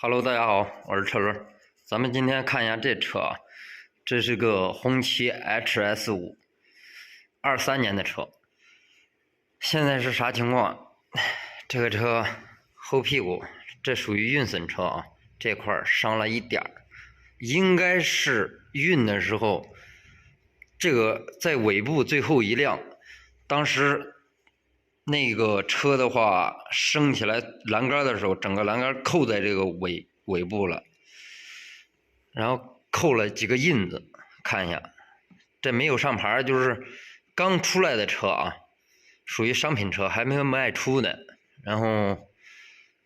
Hello，大家好，我是车轮。咱们今天看一下这车啊，这是个红旗 HS5， 23年的车。现在是啥情况？这个车后屁股这属于运损车啊，这块伤了一点儿，应该是运的时候，这个在尾部最后一亮，当时那个车的话升起来栏杆的时候，整个栏杆扣在这个尾部了，然后扣了几个印子，看一下，这没有上牌，就是刚出来的车啊，属于商品车，还没有卖出的。然后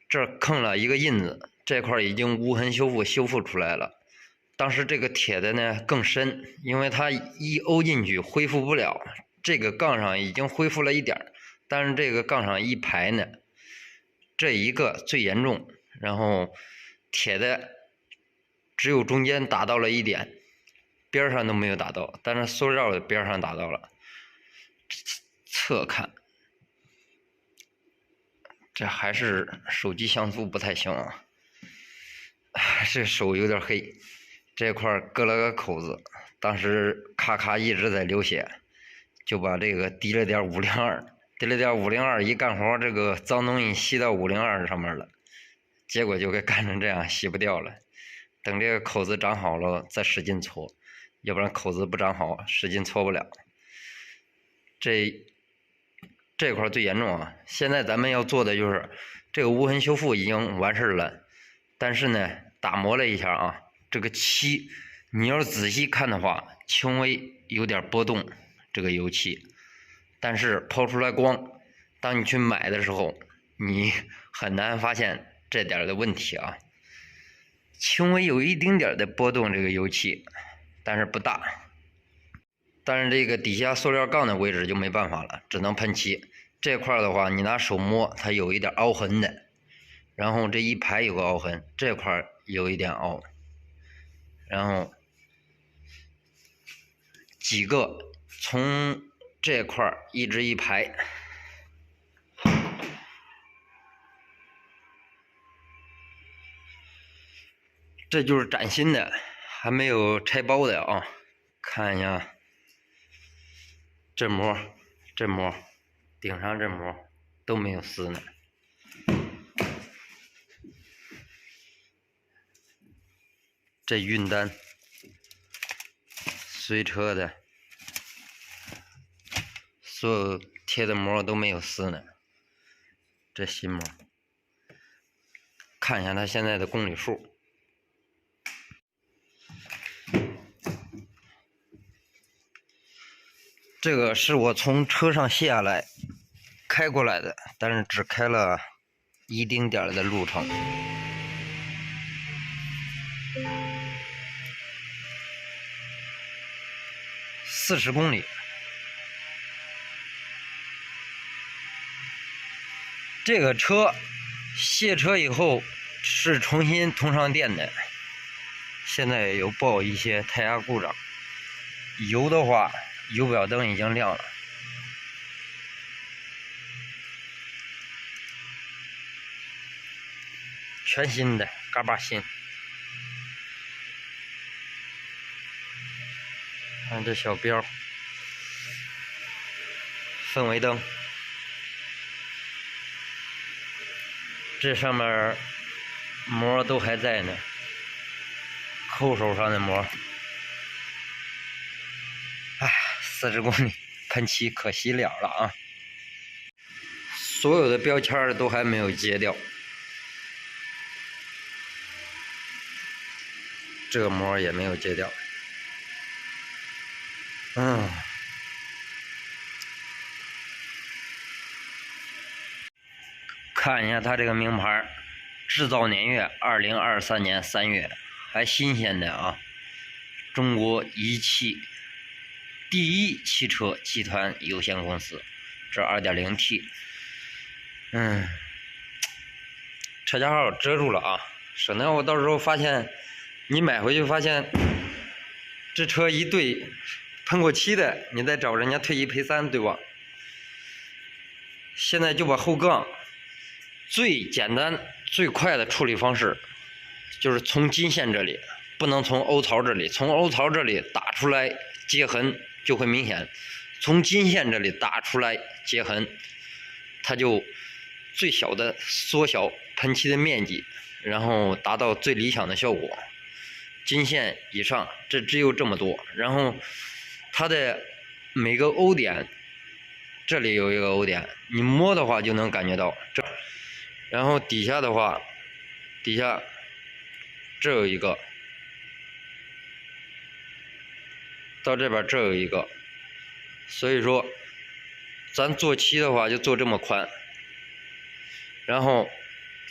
这坑了一个印子，这块已经无痕修复出来了。当时这个铁的呢更深，因为它一欧进去恢复不了，这个杠上已经恢复了一点，但是这个杠上一排呢，这一个最严重，然后铁的只有中间打到了一点，边上都没有打到，但是塑料的边上打到了。侧看，这还是手机像素不太行啊，这手有点黑。这块割了个口子，当时咔咔一直在流血，就把这个滴了点502，一干活这个脏东西吸到502上面了，结果就给干成这样，洗不掉了。等这个口子长好了再使劲搓，要不然口子不长好使劲搓不了。这块最严重啊！现在咱们要做的就是这个无痕修复已经完事了，但是呢打磨了一下啊，这个漆你要是仔细看的话，轻微有点波动，这个油漆，但是抛出来光，当你去买的时候，你很难发现这点的问题啊。轻微有一丁点的波动，这个油漆，但是不大。但是这个底下塑料杠的位置就没办法了，只能喷漆。这块的话，你拿手摸，它有一点凹痕的，然后这一排有个凹痕，这块有一点凹，然后几个从这块一直一排，这就是崭新的，还没有拆包的啊。看一下这膜，顶上这膜都没有撕呢。这运单随车的所有贴的膜都没有撕呢。这新膜，看一下它现在的公里数。这个是我从车上卸下来开过来的，但是只开了一丁点的路程。40公里。这个车卸车以后是重新通上电的，现在有报一些胎压故障。油的话，油表灯已经亮了。全新的，嘎巴新。看这小标，氛围灯，这上面膜都还在呢，扣手上的膜。40公里喷漆可惜了啊！所有的标签都还没有揭掉，这个膜也没有揭掉。看一下它这个名牌，制造年月2023年3月，还新鲜的啊！中国一汽第一汽车集团有限公司，这 2.0T， 车架号遮住了啊，省得我到时候发现你买回去发现这车一对喷过漆的，你再找人家退1赔3，对吧？现在就把后杠最简单最快的处理方式就是从金线这里，不能从凹槽这里，从凹槽这里打出来接痕就会明显，从金线这里打出来接痕，它就最小的缩小喷漆的面积，然后达到最理想的效果。金线以上，这只有这么多，然后它的每个欧点，这里有一个欧点，你摸的话就能感觉到这，然后底下的话，底下这有一个，到这边这有一个，所以说咱做漆的话就做这么宽，然后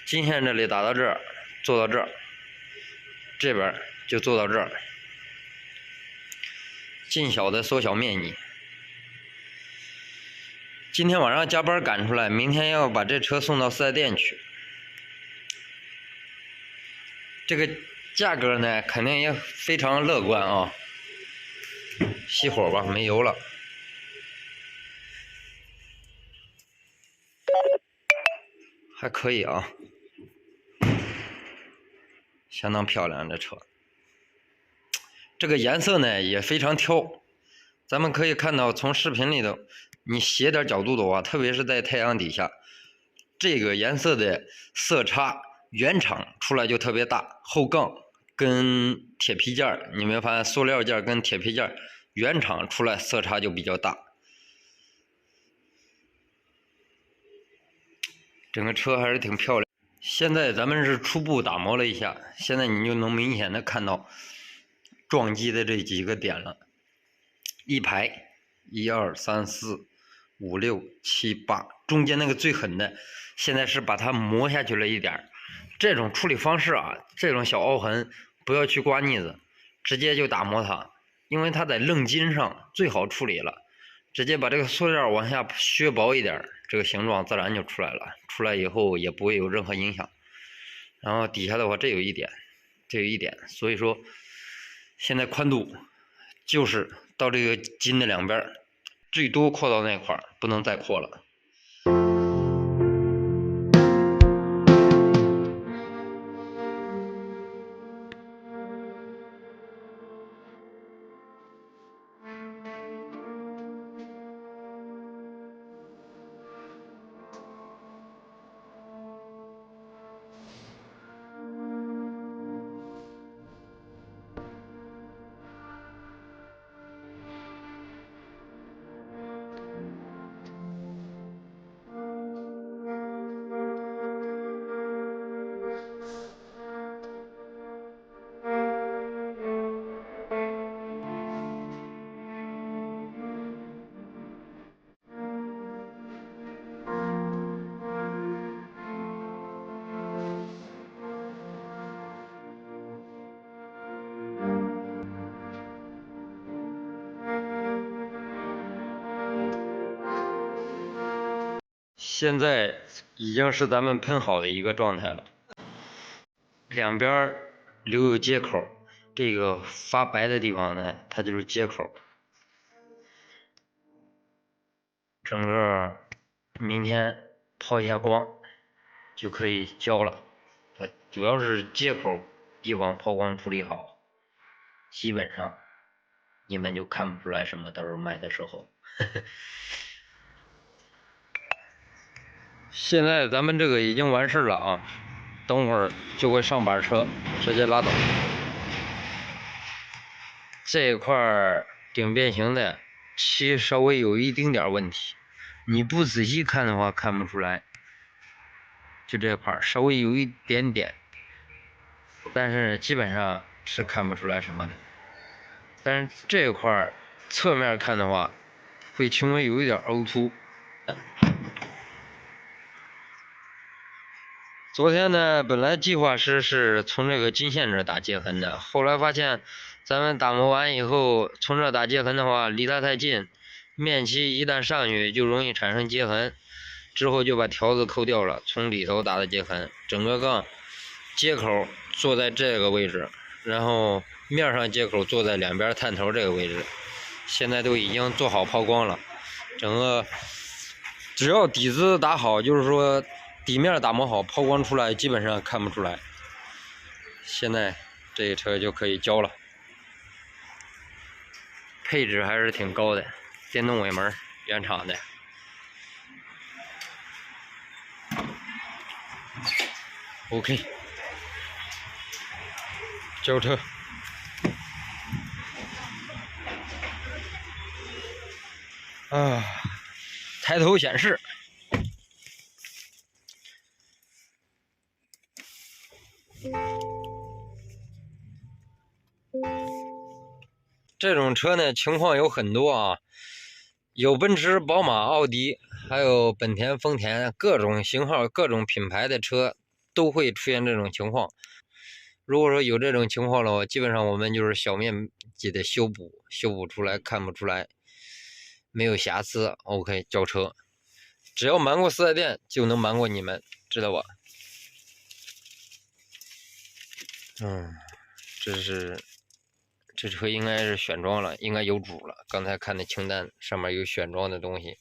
金线这里打到这儿，做到这儿，这边就做到这儿，尽小的缩小面积。今天晚上加班赶出来，明天要把这车送到4S店去。这个价格呢，肯定也非常乐观啊。熄火吧，没油了。还可以啊，相当漂亮这车。这个颜色呢也非常挑，咱们可以看到从视频里头，你斜点角度的话，特别是在太阳底下，这个颜色的色差原厂出来就特别大，后杠跟铁皮件，你没发现塑料件跟铁皮件原厂出来色差就比较大。整个车还是挺漂亮。现在咱们是初步打磨了一下，现在你就能明显的看到撞击的这几个点了，一排1、2、3、4、5、6、7、8，中间那个最狠的，现在是把它磨下去了一点。这种处理方式啊，这种小凹痕不要去刮腻子，直接就打磨它，因为它在愣金上最好处理了。直接把这个塑料往下削薄一点，这个形状自然就出来了。出来以后也不会有任何影响。然后底下的话，这有一点，这有一点，所以说现在宽度就是到这个筋的两边，最多扩到那块儿，不能再扩了。现在已经是咱们喷好的一个状态了，两边留有接口，这个发白的地方呢，它就是接口。整个明天抛一下光就可以交了，主要是接口地方抛光处理好，基本上你们就看不出来什么，到时候卖的时候。现在咱们这个已经完事了啊，等会儿就会上板车直接拉倒。这一块顶变形的漆稍微有一丁点问题，你不仔细看的话看不出来，就这块稍微有一点点，但是基本上是看不出来什么的。但是这一块侧面看的话会轻微有一点凹凸。昨天呢，本来计划是从这个金线这打接痕的，后来发现咱们打磨完以后，从这打接痕的话离它太近，面漆一旦上去就容易产生接痕，之后就把条子抠掉了，从里头打的接痕。整个杠接口坐在这个位置，然后面上接口坐在两边探头这个位置，现在都已经做好抛光了。整个只要底子打好，就是说底面打磨好，抛光出来基本上看不出来。现在这车就可以交了，配置还是挺高的，电动尾门，原厂的。OK， 交车。啊，抬头显示。这种车呢，情况有很多啊，有奔驰、宝马、奥迪，还有本田、丰田，各种型号、各种品牌的车都会出现这种情况。如果说有这种情况的话，基本上我们就是小面积的修补出来，看不出来，没有瑕疵 ，OK， 交车。只要瞒过4S店，就能瞒过你们，知道吧？这车应该是选装了，应该有主了。刚才看的清单上面有选装的东西。